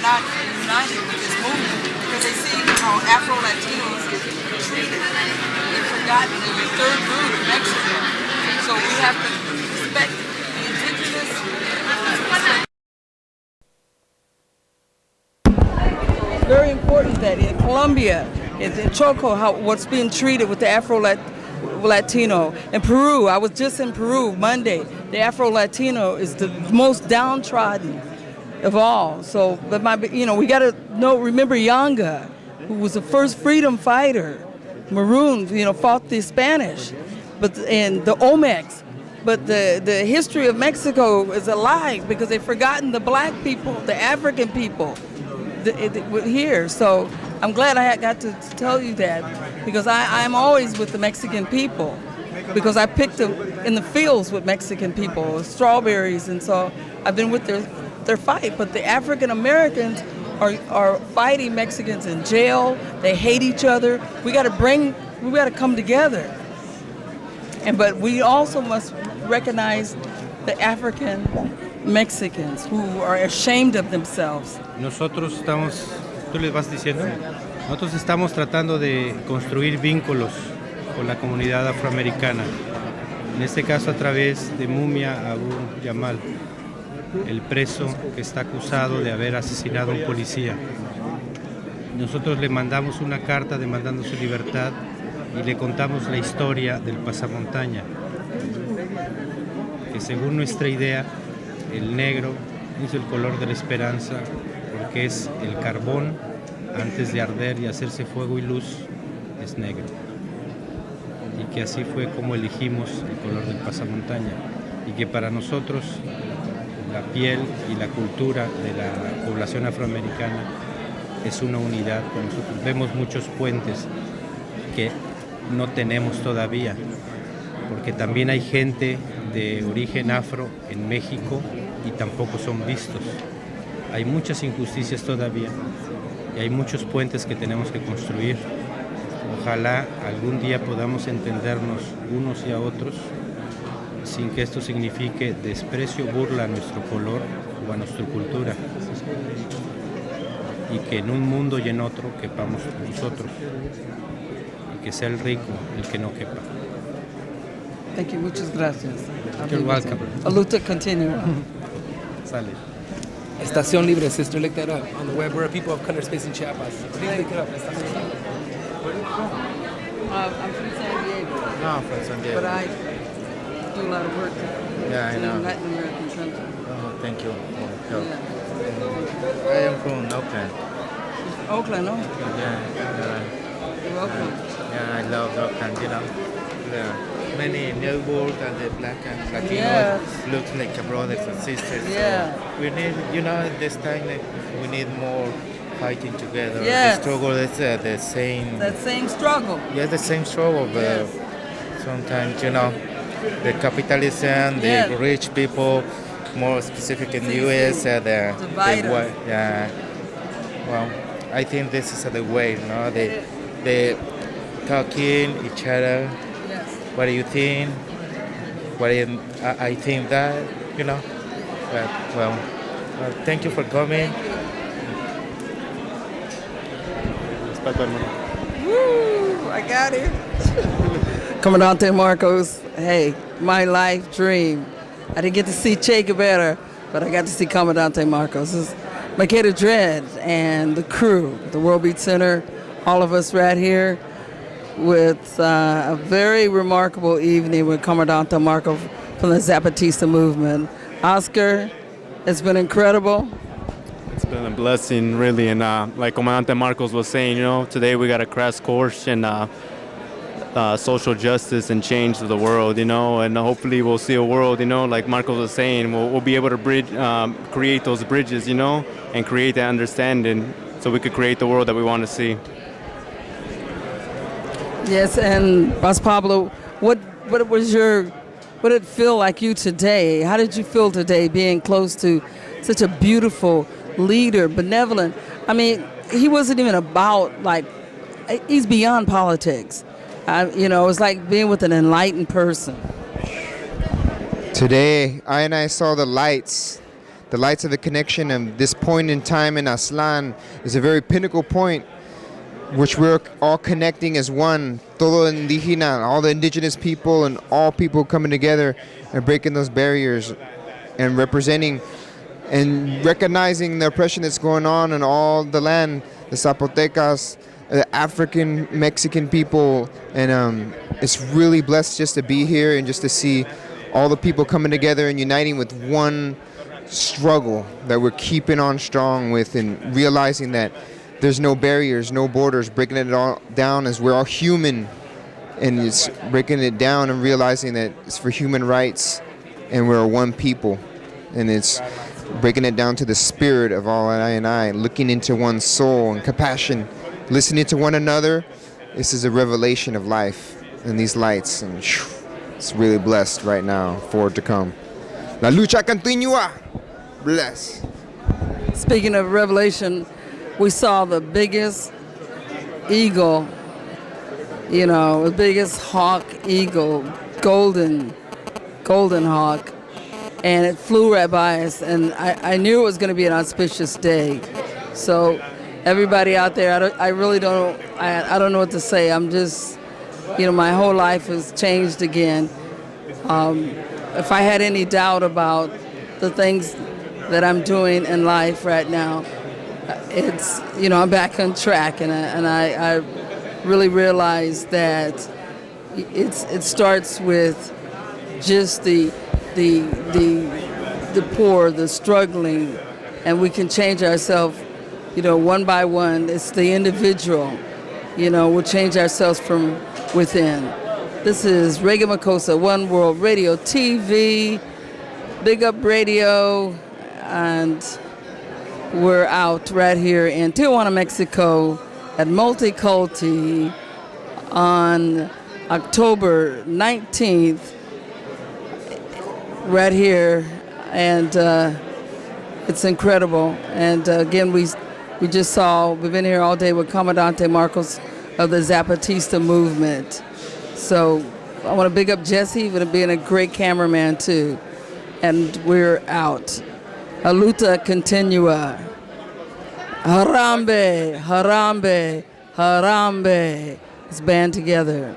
not united with this movement because they see how Afro-Latinos get treated. They've forgotten they're the third root of Mexico. So we have to respect the indigenous. It's very important that in Colombia, in Choco, what's being treated with the Afro-Latino. In Peru, I was just in Peru Monday. The Afro-Latino is the most downtrodden of all. So, but we got to remember Yanga, who was the first freedom fighter, Maroon, fought the Spanish, and the Olmecs. But the history of Mexico is alive because they've forgotten the black people, the African people here. So I'm glad I got to tell you that because I'm always with the Mexican people because I picked them in the fields with Mexican people, strawberries, and so I've been with their fight. But the African Americans are fighting Mexicans in jail. They hate each other. We got to come together. But we also must recognize the African Mexicans who are ashamed of themselves. Nosotros tú les vas diciendo, nosotros estamos tratando de construir vínculos con la comunidad afroamericana. En este caso a través de Mumia Abu Jamal, el preso que está acusado de haber asesinado a un policía. Nosotros le mandamos una carta demandando su libertad y le contamos la historia del pasamontaña, que según nuestra idea, el negro es el color de la esperanza porque es el carbón antes de arder y hacerse fuego y luz, es negro. Y que así fue como elegimos el color del pasamontaña y que para nosotros la piel y la cultura de la población afroamericana es una unidad. Nosotros vemos muchos puentes que no tenemos todavía, porque también hay gente de origen afro en México y tampoco son vistos. Hay muchas injusticias todavía y hay muchos puentes que tenemos que construir. Ojalá algún día podamos entendernos unos y a otros sin que esto signifique desprecio, burla a nuestro color o a nuestra cultura, y que en un mundo y en otro quepamos nosotros, y que sea el rico el que no quepa. Thank you, muchas gracias. You're welcome. A lucha continua. Sale. Estación Libre, sister, look that up on the web. We're a people of color space in Chiapas. Please look it up. I'm from San Diego. No, from San Diego. But I do a lot of work Yeah, I know. in Latin American countries. Oh, thank you for help. Yeah. I am from Oakland. Oakland, no? Yeah, You're welcome. yeah, I love Oakland, There are many neighbors and the black and Latinos Yes. look like brothers and sisters. Yeah. So we need, this time like, we need more fighting together. Yes. The struggle is the same. That same struggle. Yeah, the same struggle, but Yes. sometimes, the capitalism, the Yeah. rich people, more specific in the U.S., Divide us. yeah. Well, I think this is the way, they talking each other. Yes. What do you think? I think that, But, well, thank you for coming. Woo! I got it. Comandante Marcos, hey, my life dream. I didn't get to see Che Guevara, but I got to see Comandante Marcos. This is Makeda Dredd and the crew, the World Beat Center, all of us right here with a very remarkable evening with Comandante Marcos from the Zapatista movement. Oscar, it's been incredible. It's been a blessing, really, and like Comandante Marcos was saying, today we got a crash course in social justice and change of the world, and hopefully we'll see a world, like Marcos was saying, we'll be able to create those bridges, and create that understanding so we could create the world that we want to see. Yes, and Ras Pablo, what did it feel like you today? How did you feel today being close to such a beautiful leader, benevolent? I mean, he wasn't even about, he's beyond politics. It's like being with an enlightened person. Today, I saw the lights the lights of the connection, and this point in time in Aslan is a very pinnacle point which we're all connecting as one, todo indígena, all the indigenous people and all people coming together and breaking those barriers and representing and recognizing the oppression that's going on in all the land, the Zapotecas, the African Mexican people, and it's really blessed just to be here and just to see all the people coming together and uniting with one struggle that we're keeping on strong with, and realizing that there's no barriers, no borders, breaking it all down as we're all human, and it's breaking it down and realizing that it's for human rights and we're one people, and it's breaking it down to the spirit of all I, looking into one's soul and compassion, listening to one another. This is a revelation of life and these lights, and it's really blessed right now, forward to come. La lucha continua. Bless. Speaking of revelation, we saw the biggest eagle, the biggest hawk eagle, golden hawk, and it flew right by us, and I knew it was going to be an auspicious day. So everybody out there, I really don't know what to say. I'm just, my whole life has changed again. If I had any doubt about the things that I'm doing in life right now, it's, I'm back on track, and I really realize that it starts with just the poor, the struggling, and we can change ourselves, one by one. It's the individual, we'll change ourselves from within. This is Reggae Makossa, One World Radio TV, Big Up Radio, and we're out right here in Tijuana, Mexico at Multiculti on October 19th, right here, and it's incredible. And again, we've been here all day with Comandante Marcos of the Zapatista movement. So I want to big up Jesse for being a great cameraman too. And we're out. A luta continua. Harambe, harambe, harambe. Let's band together.